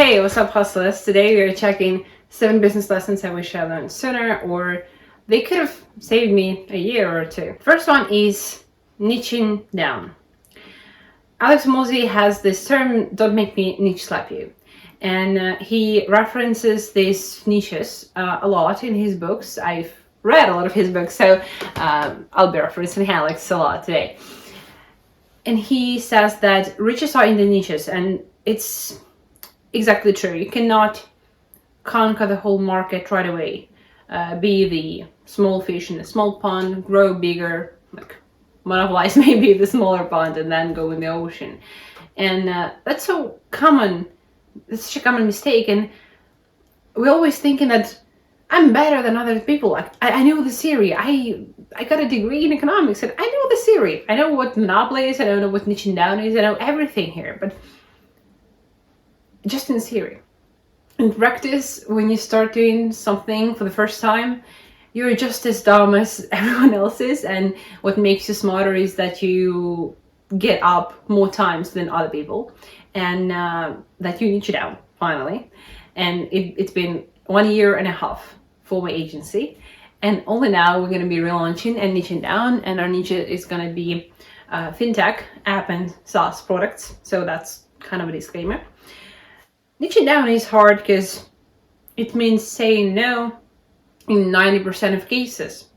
Hey, what's up, hustlers? Today we are checking 7 business lessons I wish I learned sooner, or they could have saved me a year or two. First one is niching down. Alex Hormozi has this term, don't make me niche slap you. And he references these niches a lot in his books. I've read a lot of his books, so I'll be referencing Alex a lot today. And he says that riches are in the niches, and it's exactly true. You cannot conquer the whole market right away. Be the small fish in the small pond, grow bigger, like monopolize maybe the smaller pond, and then go in the ocean. And that's so common. It's such a common mistake. And we're always thinking that I'm better than other people. Like I know the theory. I got a degree in economics, and I know the theory. I know what monopoly is. I know what niching down is. I know everything here. But just in theory. In practice, when you start doing something for the first time, you're just as dumb as everyone else is, and what makes you smarter is that you get up more times than other people, and that you niche down, finally. And it's been 1.5 years for my agency, and only now we're going to be relaunching and niching down, and our niche is going to be fintech, app and SaaS products, so that's kind of a disclaimer. Niching down is hard because it means saying no in 90% of cases.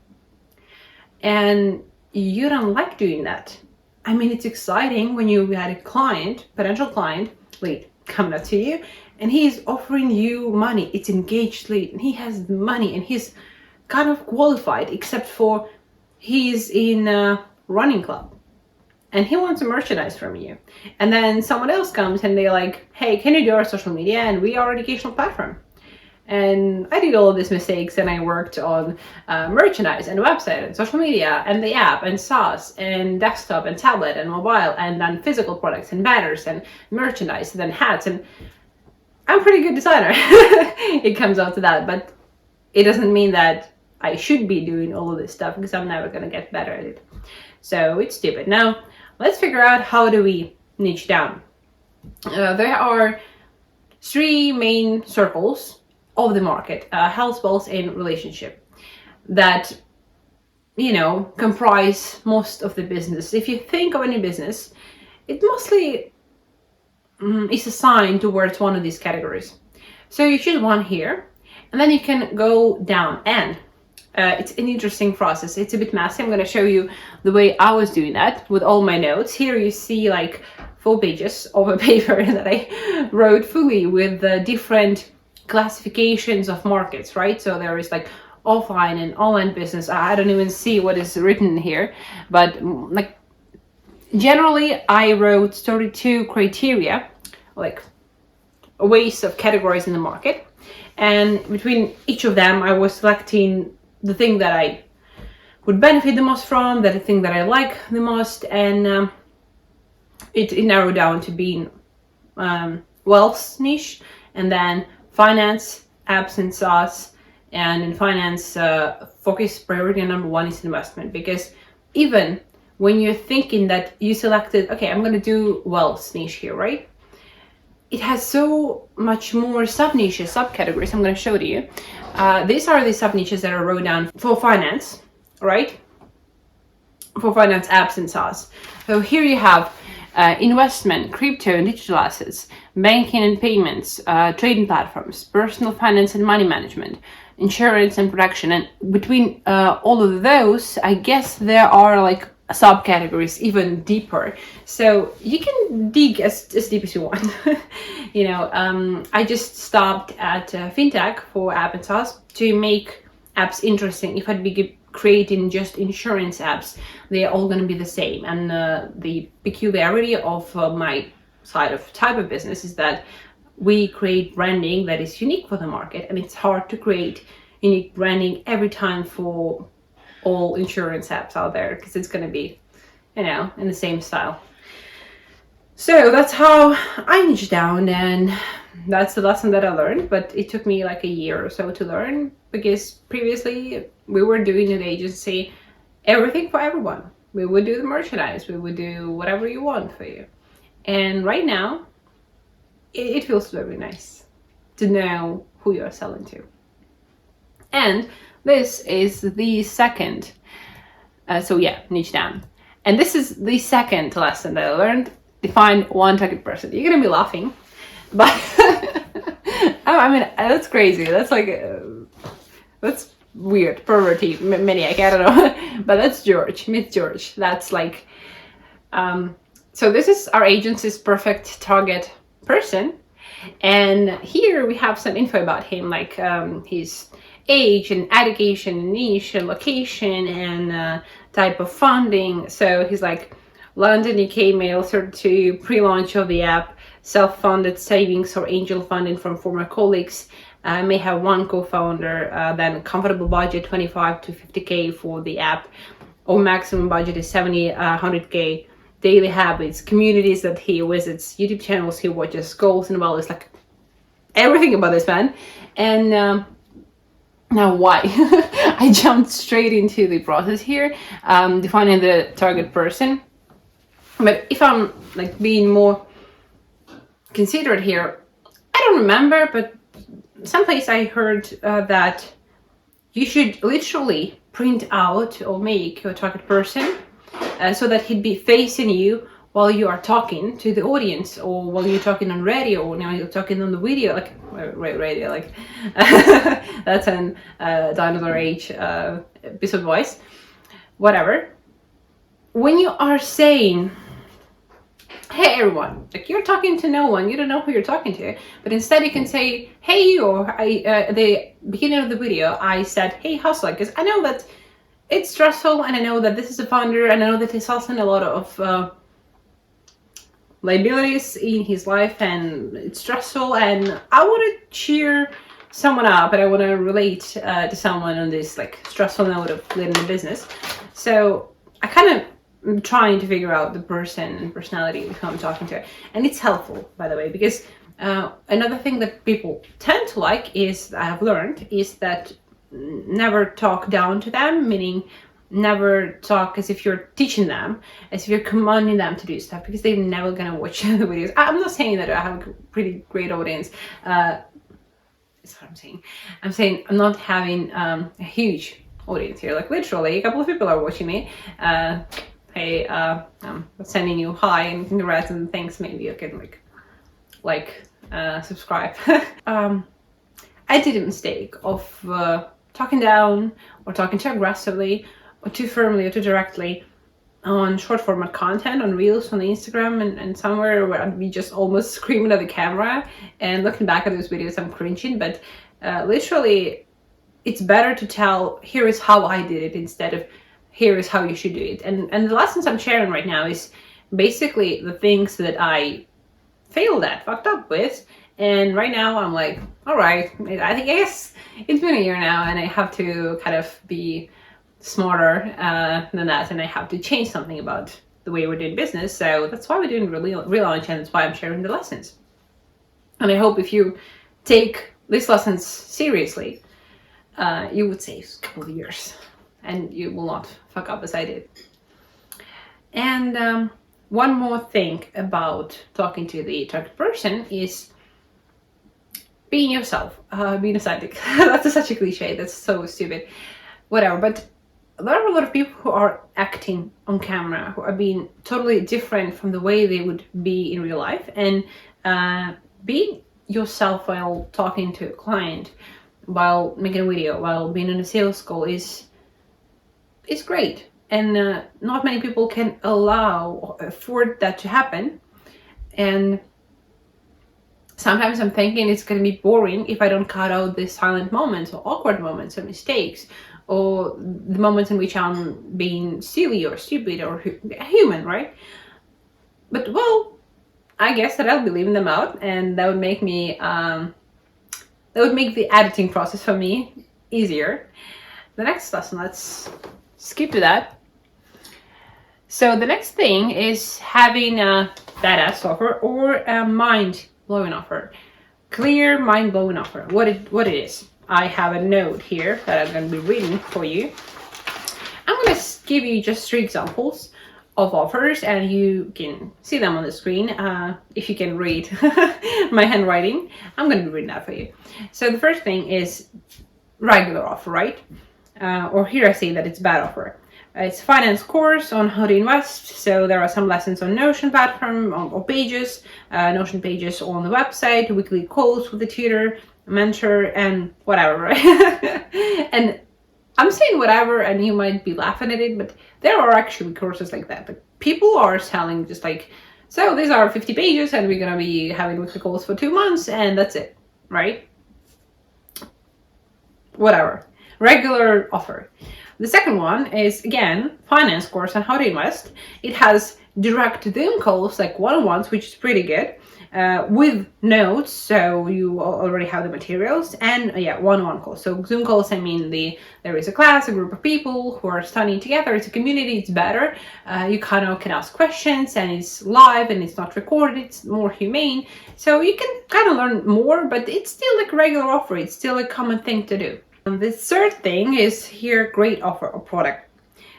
And you don't like doing that. I mean, it's exciting when you had a client, potential client, lead, coming up to you, and he's offering you money. It's engaged lead, and he has money, and he's kind of qualified, except for he's in a running club. And he wants a merchandise from you. And then someone else comes and they're like, hey, can you do our social media? And we are an educational platform. And I did all of these mistakes, and I worked on merchandise and website and social media and the app and SaaS and desktop and tablet and mobile, and then physical products and banners and merchandise and then hats. And I'm a pretty good designer. It comes out to that, but it doesn't mean that I should be doing all of this stuff, because I'm never going to get better at it. So it's stupid. Now, let's figure out how do we niche down. There are 3 main circles of the market, health, wealth, and relationship, that, comprise most of the business. If you think of any business, it mostly is assigned towards one of these categories. So you choose one here, and then you can go down, and it's an interesting process. It's a bit messy. I'm going to show you the way I was doing that with all my notes. Here you see like 4 pages of a paper that I wrote fully with the different classifications of markets, right? So there is like offline and online business. I don't even see what is written here, but like generally I wrote 32 criteria, like ways of categories in the market. And between each of them, I was selecting the thing that I would benefit the most from, that the thing that I like the most, and it narrowed down to being wealth niche, and then finance, apps and SaaS, and in finance, focus priority number 1 is investment, because even when you're thinking that you selected, okay, I'm going to do wealth niche here, right? It has so much more sub-niches, subcategories. I'm going to show to you. These are the sub-niches that I wrote down for finance, right? For finance, apps, and SaaS. So here you have investment, crypto and digital assets, banking and payments, trading platforms, personal finance and money management, insurance and protection. And between all of those, I guess there are like subcategories even deeper, so you can dig as deep as you want. I just stopped at fintech for app and SaaS to make apps interesting. If I'd be creating just insurance apps, they're all going to be the same. And the peculiarity of my side of type of business is that we create branding that is unique for the market, and it's hard to create unique branding every time for all insurance apps out there, because it's going to be, in the same style. So that's how I niche down, and that's the lesson that I learned. But it took me like a year or so to learn, because previously we were doing in the agency everything for everyone. We would do the merchandise, we would do whatever you want for you. And right now it feels very nice to know who you're selling to. And this is the second, so yeah, niche down. And this is the second lesson that I learned. Define one target person. You're gonna be laughing, but I mean, that's crazy. That's like, that's weird, perverty, maniac, I don't know. But that's George, meet George. That's like, so this is our agency's perfect target person. And here we have some info about him, like his age and education, niche and location, and type of funding. So he's like London, UK male, 32, pre-launch of the app, self-funded savings or angel funding from former colleagues, may have one co-founder, then comfortable budget 25 to 50k for the app, or maximum budget is 70, 100k. Daily habits, communities that he visits, YouTube channels he watches, goals and values, like everything about this man. And now why? I jumped straight into the process here, defining the target person. But if I'm like being more considerate here, I don't remember, but someplace I heard that you should literally print out or make your target person so that he'd be facing you while you are talking to the audience, or while you're talking on radio, or now you're talking on the video, like radio, like that's an dinosaur age piece of voice, whatever. When you are saying, hey everyone, like you're talking to no one, you don't know who you're talking to, but instead you can say, hey, or at the beginning of the video I said, hey hustler, because I know that it's stressful, and I know that this is a founder, and I know that he's also in a lot of liabilities in his life, and it's stressful, and I want to cheer someone up, and I want to relate to someone on this like stressful note of leading a business. So I kind of am trying to figure out the person and personality who I'm talking to, and it's helpful, by the way, because another thing that people tend to like is, I have learned, is that never talk down to them, meaning never talk as if you're teaching them, as if you're commanding them to do stuff, because they're never gonna watch the videos. I'm not saying that I have a pretty great audience, that's what I'm saying. I'm saying I'm not having a huge audience here, like literally a couple of people are watching me. Hey, I'm sending you hi and congrats and thanks, maybe you can subscribe. I did a mistake of talking down, or talking too aggressively, or too firmly, or too directly on short format content, on reels, on Instagram, and somewhere where I'd be just almost screaming at the camera. And looking back at those videos, I'm cringing, but literally it's better to tell, here is how I did it, instead of here is how you should do it. And the lessons I'm sharing right now is basically the things that I failed at, fucked up with. And right now I'm like, all right, I guess it's been a year now, and I have to kind of be smarter than that, and I have to change something about the way we're doing business. So that's why we're doing relaunch, and that's why I'm sharing the lessons. And I hope if you take these lessons seriously, you would save a couple of years, and you will not fuck up as I did. And one more thing about talking to the target person is being yourself, being authentic. That's such a cliche, that's so stupid, whatever. But there are a lot of people who are acting on camera, who are being totally different from the way they would be in real life. And being yourself while talking to a client, while making a video, while being on a sales call is great. And not many people can allow or afford that to happen. And sometimes I'm thinking it's going to be boring if I don't cut out the silent moments, or awkward moments, or mistakes, or the moments in which I'm being silly or stupid or human, right? But well, I guess that I'll be leaving them out, and that would make me that would make the editing process for me easier. The next lesson, let's skip to that. So the next thing is having a badass offer, or a mind-blowing offer. Clear, mind-blowing offer. What it is. I have a note here that I'm going to be reading for you. I'm going to give you just 3 examples of offers, and you can see them on the screen if you can read my handwriting. I'm going to be reading that for you. So the first thing is regular offer, right? Or here I say that it's bad offer. It's finance course on how to invest. So there are some lessons on Notion platform or pages, Notion pages on the website, weekly calls with the tutor, mentor, and whatever, right? And I'm saying whatever, and you might be laughing at it, but there are actually courses like that. Like, people are selling just like, so these are 50 pages, and we're gonna be having weekly calls for 2 months, and that's it, right? Whatever. Regular offer. The second one is, again, finance course on how to invest. It has direct Zoom calls, like one-on-ones, which is pretty good, with notes, so you already have the materials, and one-on-one calls. So Zoom calls, I mean, there is a class, a group of people who are studying together. It's a community, it's better. You kind of can ask questions, and it's live, and it's not recorded, it's more humane. So you can kind of learn more, but it's still like a regular offer. It's still a common thing to do. The third thing is here, great offer or product.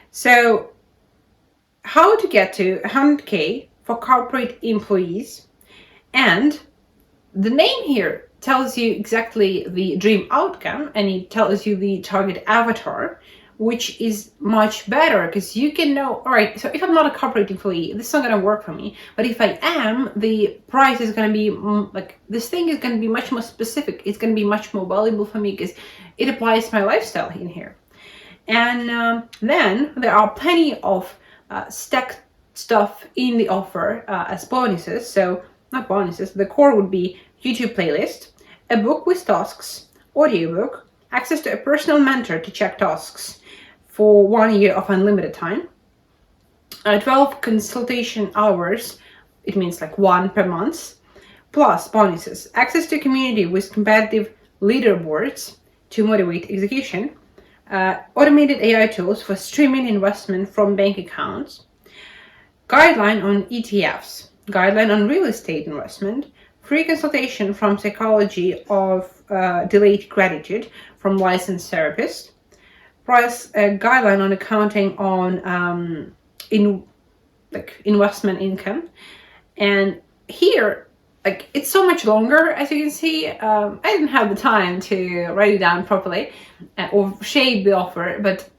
So how to get to 100K for corporate employees, and the name here tells you exactly the dream outcome, and it tells you the target avatar, which is much better because you can know, all right, so if I'm not a corporate employee, this is not going to work for me. But if I am, the price is going to be like, this thing is going to be much more specific. It's going to be much more valuable for me because it applies to my lifestyle in here. And then there are plenty of stacked stuff in the offer as bonuses. So not bonuses, the core would be YouTube playlist, a book with tasks, audiobook, access to a personal mentor to check tasks for 1 year of unlimited time, 12 consultation hours, it means like 1 per month, plus bonuses, access to a community with competitive leaderboards to motivate execution, automated AI tools for streaming investment from bank accounts, guideline on ETFs, guideline on real estate investment, free consultation from psychology of delayed gratitude from licensed therapist, plus a guideline on accounting on investment income. And here, like, it's so much longer, as you can see. I didn't have the time to write it down properly or shape the offer, but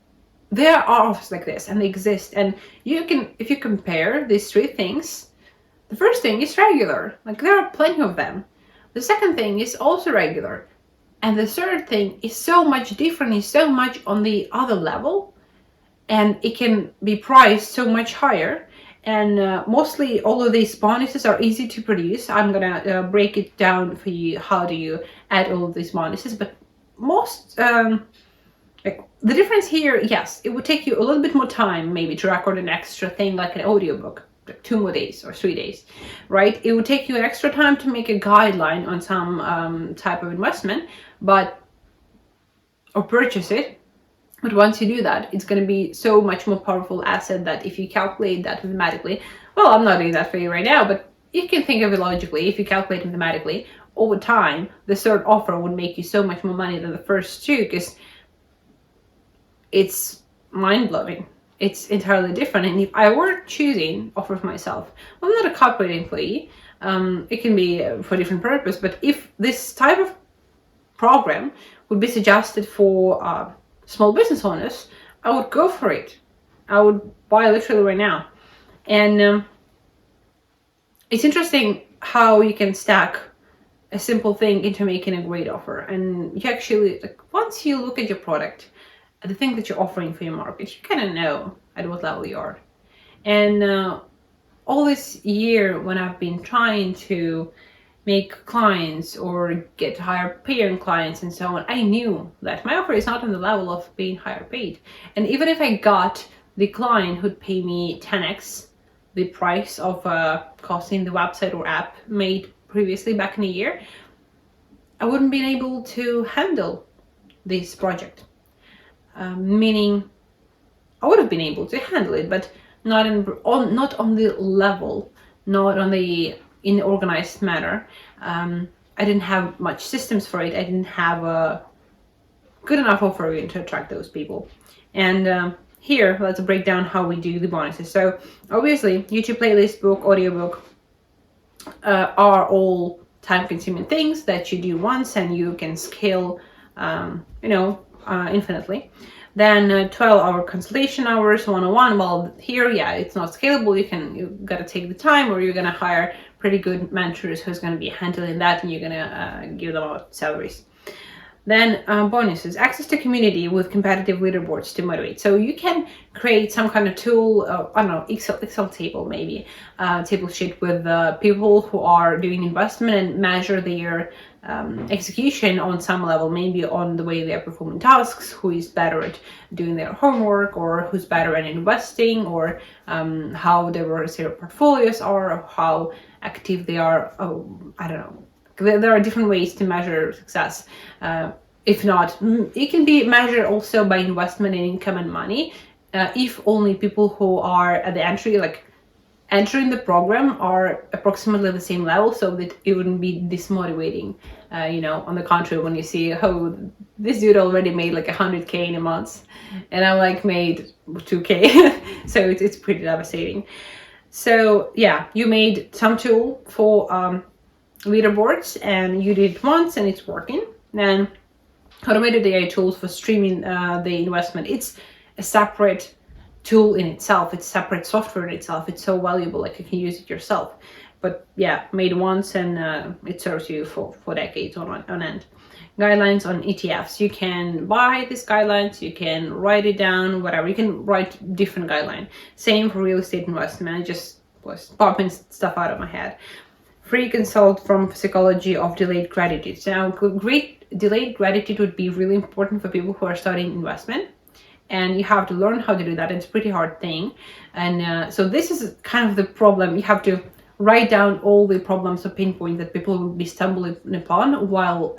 there are offers like this, and they exist. And you can, if you compare these three things, the first thing is regular, like there are plenty of them. The second thing is also regular. And the third thing is so much different, is so much on the other level, and it can be priced so much higher. And mostly all of these bonuses are easy to produce. I'm gonna break it down for you. How do you add all of these bonuses? But most, like the difference here, yes, it would take you a little bit more time maybe to record an extra thing like an audiobook. 2 more days or 3 days, right? It would take you an extra time to make a guideline on some type of investment, or purchase it. But once you do that, it's going to be so much more powerful asset that if you calculate that mathematically, well, I'm not doing that for you right now, but you can think of it logically. If you calculate mathematically, over time, the third offer would make you so much more money than the first two, because it's mind-blowing. It's entirely different. And if I were choosing offer for myself, well, I'm not a corporate employee. It can be for a different purpose, but if this type of program would be suggested for small business owners, I would go for it. I would buy literally right now. And it's interesting how you can stack a simple thing into making a great offer. And you actually, like, once you look at your product, the thing that you're offering for your market, you kind of know at what level you are. And all this year when I've been trying to make clients or get higher paying clients and so on, I knew that my offer is not on the level of being higher paid. And even if I got the client who'd pay me 10x the price of costing the website or app made previously back in a year, I wouldn't be able to handle this project. Meaning I would have been able to handle it, but not on the level, not on the in organized manner. I didn't have much systems for it. I didn't have a good enough offer to attract those people. And here, let's break down how we do the bonuses. So obviously, YouTube playlist, book, audiobook are all time-consuming things that you do once and you can scale, infinitely. Then 12-hour consultation hours, one-on-one. Well, here, yeah, it's not scalable. You gotta take the time, or you're gonna hire pretty good mentors who's gonna be handling that, and you're gonna give them out salaries. Then bonuses, access to community with competitive leaderboards to motivate. So you can create some kind of tool, I don't know, Excel table maybe, table sheet with people who are doing investment and measure their execution on some level, maybe on the way they're performing tasks, who is better at doing their homework, or who's better at investing, or how diverse their portfolios are, or how active they are. I don't know. There are different ways to measure success. If not, it can be measured also by investment in income and money. If only people who are at the entry, like entering the program, are approximately the same level, so that it wouldn't be dismotivating. On the contrary, when you see, oh, this dude already made like 100K in a month, and I like made 2K, so it's pretty devastating. So yeah, you made some tool for leaderboards, and you did it once and it's working. Then automated AI tools for streaming the investment. It's a separate tool in itself. It's separate software in itself. It's so valuable, like you can use it yourself. But yeah, made once, and it serves you for decades on end. Guidelines on ETFs. You can buy these guidelines, you can write it down, whatever. You can write different guidelines. Same for real estate investment. I just was popping stuff out of my head. Free consult from Psychology of Delayed Gratitude. Now, great delayed gratitude would be really important for people who are starting investment, and you have to learn how to do that. It's a pretty hard thing, and so this is kind of the problem. You have to write down all the problems or pain points that people will be stumbling upon while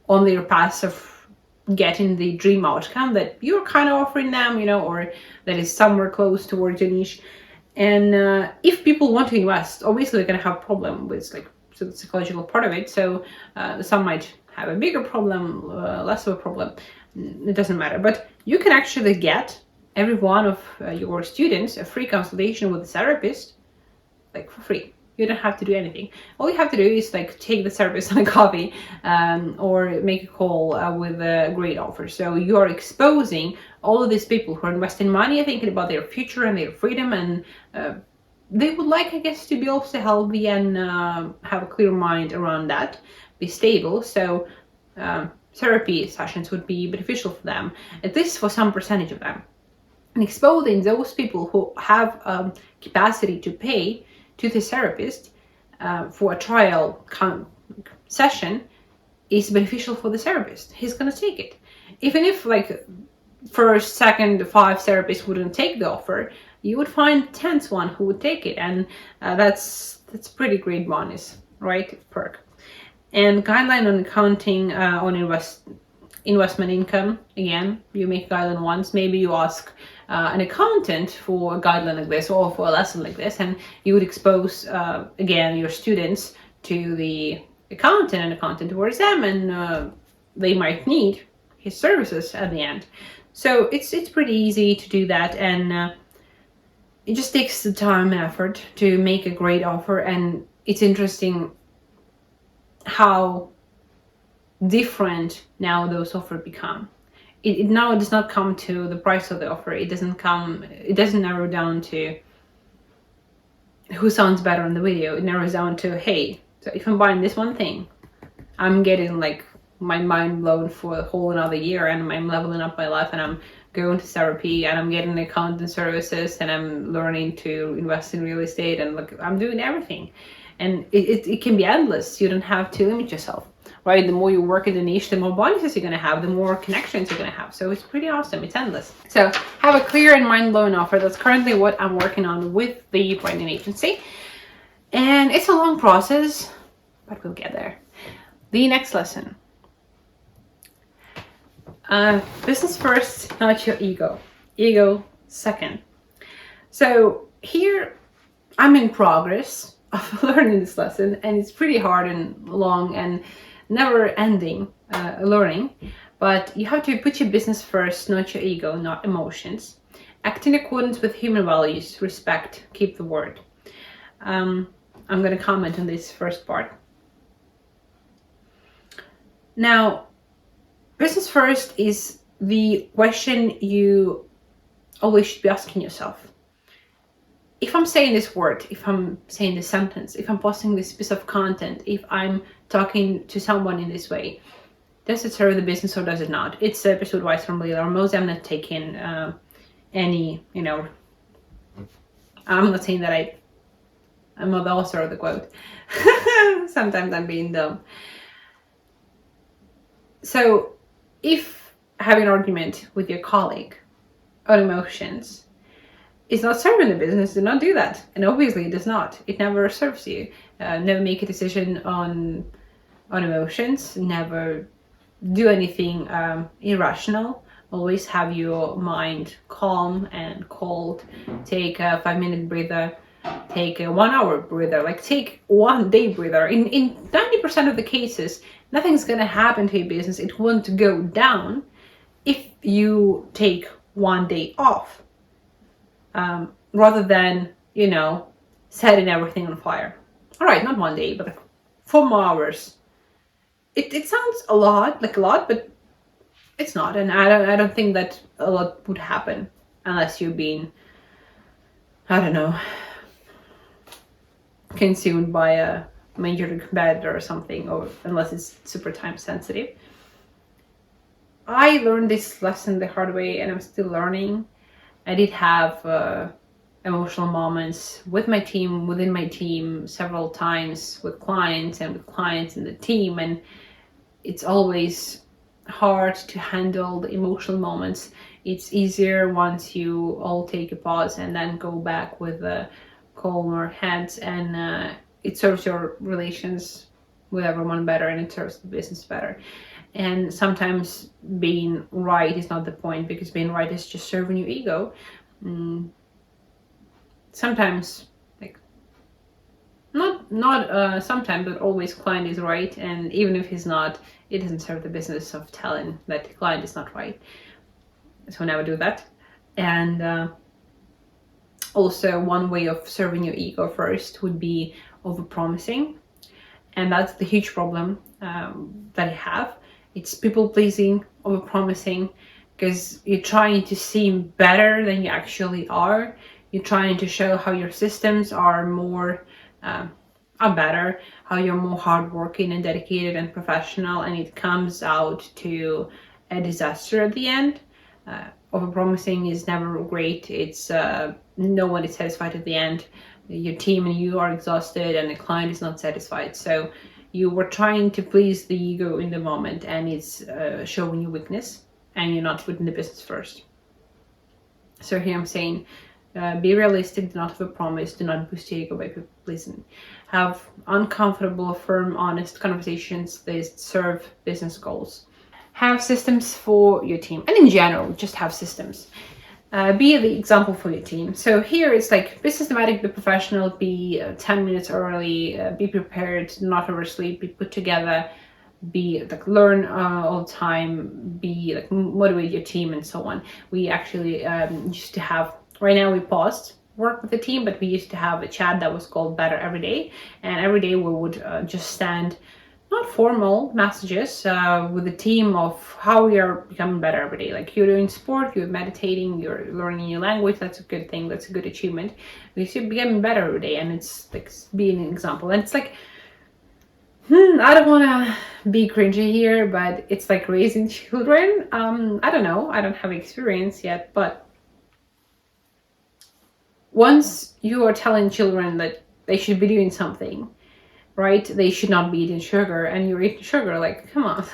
on their path of getting the dream outcome that you're kind of offering them, or that is somewhere close towards your niche. And if people want to invest, obviously they're going to have a problem with the psychological part of it. So some might have a bigger problem, less of a problem. It doesn't matter. But you can actually get every one of your students a free consultation with a therapist, for free. You don't have to do anything. All you have to do is take the therapist on a coffee, or make a call with a great offer. So you are exposing all of these people who are investing money, thinking about their future and their freedom, and they would like, I guess, to be also healthy and have a clear mind around that, be stable. So therapy sessions would be beneficial for them, at least for some percentage of them. And exposing those people who have capacity to pay to the therapist for a trial session is beneficial for the therapist. He's gonna take it. Even if first, second, 5 therapists wouldn't take the offer, you would find 10th one who would take it, and that's pretty great bonus, right? Perk. And guideline on accounting on investment income. Again, you make a guideline once, maybe you ask an accountant for a guideline like this or for a lesson like this, and you would expose again your students to the accountant and accountant towards them, and they might need his services at the end. So it's pretty easy to do that, and it just takes the time and effort to make a great offer. And it's interesting how different now those offers become. It now does not come to the price of the offer. It doesn't narrow down to who sounds better on the video. It narrows down to, hey, so if I'm buying this one thing, I'm getting my mind blown for a whole another year, and I'm leveling up my life, and I'm going to therapy, and I'm getting accounting services, and I'm learning to invest in real estate, and I'm doing everything. And it can be endless. You don't have to limit yourself, right? The more you work in the niche, the more bonuses you're going to have, the more connections you're going to have. So it's pretty awesome. It's endless. So have a clear and mind-blowing offer. That's currently what I'm working on with the branding agency. And it's a long process, but we'll get there. The next lesson. Business first, not your ego. Ego second. So here I'm in progress of learning this lesson, and it's pretty hard and long and never ending learning. But you have to put your business first, not your ego, not emotions. Act in accordance with human values, respect, keep the word. I'm going to comment on this first part. Now, business first is the question you always should be asking yourself. If I'm saying this word, if I'm saying this sentence, if I'm posting this piece of content, if I'm talking to someone in this way, does it serve the business or does it not? It's episode advice from Leila Hormozi. I'm not taking any, I'm not saying that I'm the author of the quote. Sometimes I'm being dumb. So if having an argument with your colleague on emotions is not serving the business, do not do that. And obviously it does not. It never serves you. Never make a decision on emotions. Never do anything irrational. Always have your mind calm and cold. Take a 5-minute breather. Take a 1-hour breather. Like take 1 day breather. In 90% of the cases, nothing's gonna happen to your business. It won't go down if you take 1 day off, rather than setting everything on fire. All right, not 1 day, but like 4 more hours. It sounds a lot, but it's not, and I don't think that a lot would happen unless you're being, I don't know, consumed by a major competitor or something, or unless it's super time sensitive. I learned this lesson the hard way, and I'm still learning. I did have emotional moments with my team, within my team, several times with clients and with clients in the team, and it's always hard to handle the emotional moments. It's easier once you all take a pause and then go back with a calmer heads, and it serves your relations with everyone better, and it serves the business better. And sometimes being right is not the point, because being right is just serving your ego. Sometimes, like, not sometimes, but always, client is right, and even if he's not, it doesn't serve the business of telling that the client is not right. So never do that. And also, one way of serving your ego first would be over-promising, and that's the huge problem that I have. It's people pleasing, over promising, because you're trying to seem better than you actually are. You're trying to show how your systems are more are better, how you're more hardworking and dedicated and professional, and it comes out to a disaster at the end. Over promising is never great. It's no one is satisfied at the end. Your team and you are exhausted, and the client is not satisfied. So you were trying to please the ego in the moment, and it's showing you weakness, and you're not putting the business first. So here I'm saying, be realistic, do not have a promise, do not boost your ego by people pleasing. Have uncomfortable, firm, honest conversations that serve business goals. Have systems for your team, and in general, just have systems. Be the example for your team. So here it's like, be systematic, be professional, be 10 minutes early, be prepared, not oversleep, be put together, be like, learn all the time, be like, motivate your team, and so on. We actually used to have, right now we paused work with the team, but we used to have a chat that was called Better Every Day, and every day we would just send not formal messages with the team of how we are becoming better every day. Like, you're doing sport, you're meditating, you're learning new language. That's a good thing. That's a good achievement. We should be getting better every day, and it's like being an example. And it's like, I don't want to be cringy here, but it's like raising children. I don't know. I don't have experience yet, but once you are telling children that they should be doing something, right? They should not be eating sugar, and you're eating sugar, like, come on.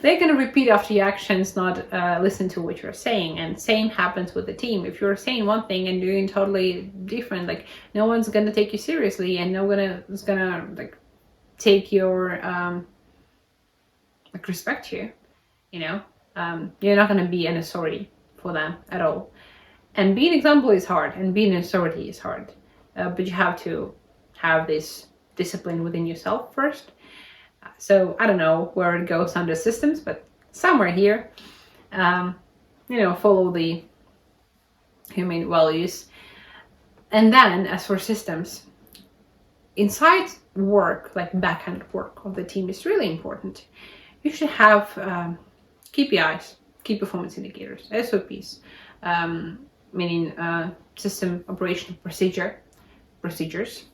They're gonna repeat after your actions, not listen to what you're saying. And same happens with the team. If you're saying one thing and doing totally different, like, no one's gonna take you seriously, and no one is gonna like take your like respect you. You're not gonna be an authority for them at all. And being an example is hard, and being an authority is hard, but you have to have this discipline within yourself first. So I don't know where it goes under systems, but somewhere here. Follow the human values. And then as for systems, inside work, like backhand work of the team is really important. You should have KPIs, key performance indicators, SOPs, meaning system operational procedures,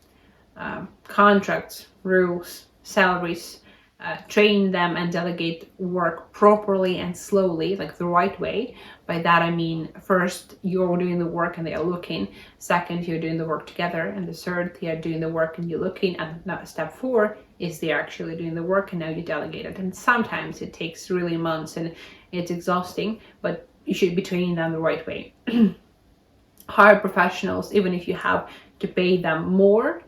contracts, rules, salaries. Train them and delegate work properly and slowly, like the right way. By that I mean, first you're doing the work and they are looking, second you're doing the work together, and the third they are doing the work and you're looking, and now step 4 is they're actually doing the work and now you delegate it. And sometimes it takes really months and it's exhausting, but you should be training them the right way. Hire professionals, even if you have to pay them more,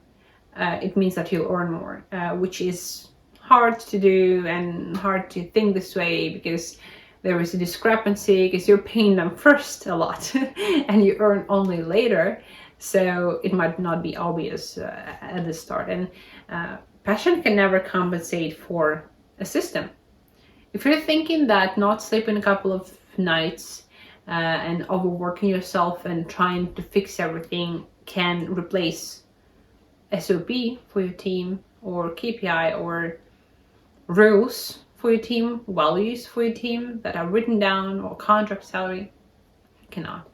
it means that you'll earn more, which is hard to do and hard to think this way, because there is a discrepancy, because you're paying them first a lot and you earn only later, so it might not be obvious at the start. And passion can never compensate for a system. If you're thinking that not sleeping a couple of nights and overworking yourself and trying to fix everything can replace SOP for your team, or KPI, or rules for your team, values for your team that are written down, or contract salary, cannot.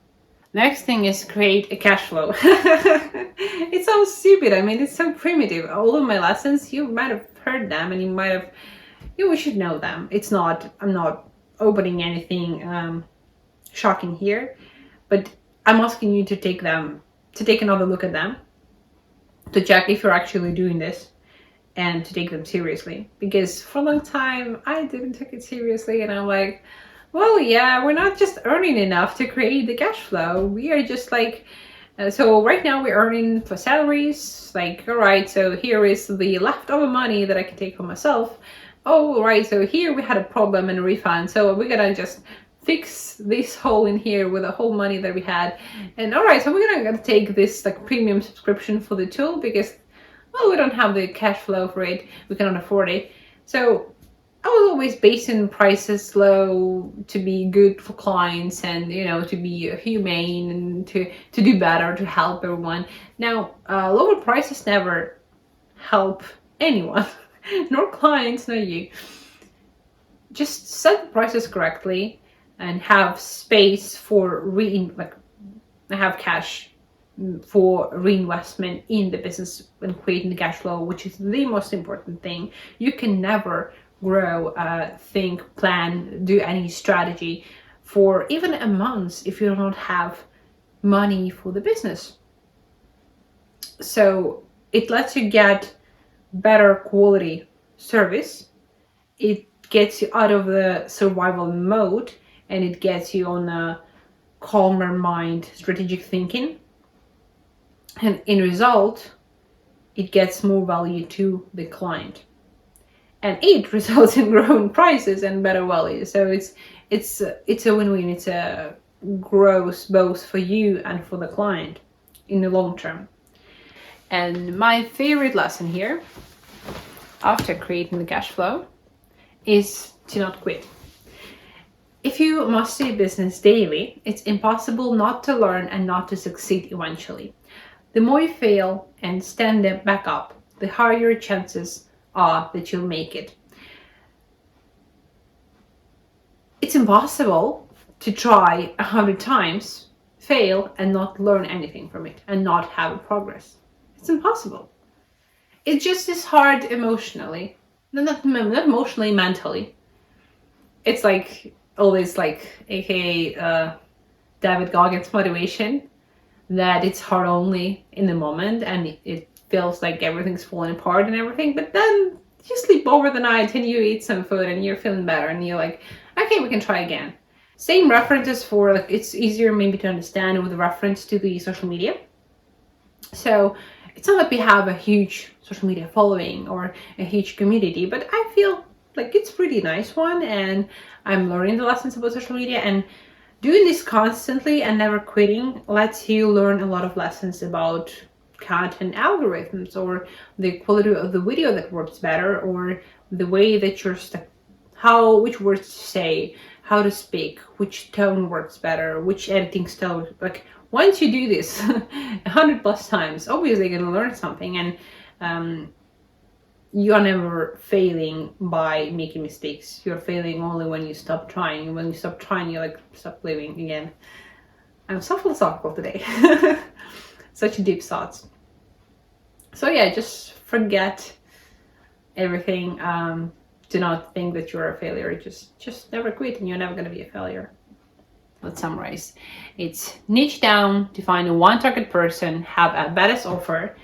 Next thing is create a cash flow. It's so stupid. I mean, it's so primitive. All of my lessons, you might have heard them and you should know them. I'm not opening anything shocking here, but I'm asking you to take another look at them, to check if you're actually doing this, and to take them seriously. Because for a long time I didn't take it seriously, and I'm like, well, yeah, we're not just earning enough to create the cash flow. We are just like, so right now we're earning for salaries, like, all right, so here is the leftover money that I can take for myself. Oh, all right, so here we had a problem and a refund, so we're gonna just fix this hole in here with the whole money that we had. And all right, so we're gonna take this like premium subscription for the tool, because, well, we don't have the cash flow for it, we cannot afford it. So I was always basing prices low to be good for clients, and to be humane, and to do better, to help everyone. Now lower prices never help anyone nor clients, nor you. Just set the prices correctly and have space for have cash for reinvestment in the business and creating the cash flow, which is the most important thing. You can never grow, think, plan, do any strategy for even a month if you don't have money for the business. So it lets you get better quality service, it gets you out of the survival mode, and it gets you on a calmer mind, strategic thinking. And in result, it gets more value to the client, and it results in growing prices and better value. So it's a win-win. It's a growth both for you and for the client in the long term. And my favorite lesson here, after creating the cash flow, is to not quit. If you master your business daily, it's impossible not to learn and not to succeed eventually. The more you fail and stand back up, the higher your chances are that you'll make it. It's impossible to try 100 times, fail, and not learn anything from it, and not have a progress. It's impossible. It just is hard emotionally. Not emotionally, mentally. It's like always like, aka David Goggins motivation, that it's hard only in the moment and it feels like everything's falling apart and everything, but then you sleep over the night and you eat some food and you're feeling better and you're like, okay, we can try again. Same references for, like, it's easier maybe to understand with reference to the social media. So it's not that we have a huge social media following or a huge community, but I feel like it's a pretty nice one, and I'm learning the lessons about social media, and doing this constantly and never quitting lets you learn a lot of lessons about content algorithms, or the quality of the video that works better, or the way that you're which words to say, how to speak, which tone works better, which editing style. Like once you do this 100+ times, obviously you're gonna learn something, and you are never failing by making mistakes. You're failing only when you stop trying. And when you stop trying, you like stop living again. I'm so philosophical today. Such deep thoughts. So yeah, just forget everything. Do not think that you're a failure. Just never quit, and you're never going to be a failure. Let's summarize. It's niche down to find one target person, have a badass offer,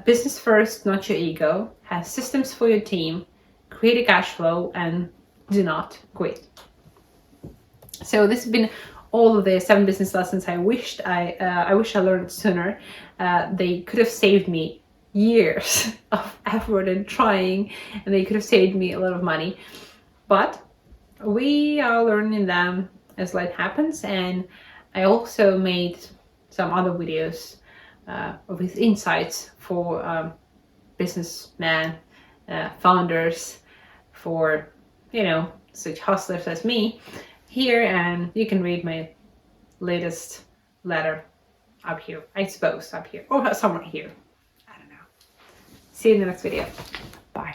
business first, not your ego, have systems for your team, create a cash flow, and do not quit. So this has been all of the 7 business lessons I wish I learned sooner. They could have saved me years of effort and trying, and they could have saved me a lot of money, but we are learning them as life happens. And I also made some other videos with insights for businessmen, founders, for such hustlers as me here, and you can read my latest letter up here, I suppose, up here or somewhere here. See you in the next video. Bye.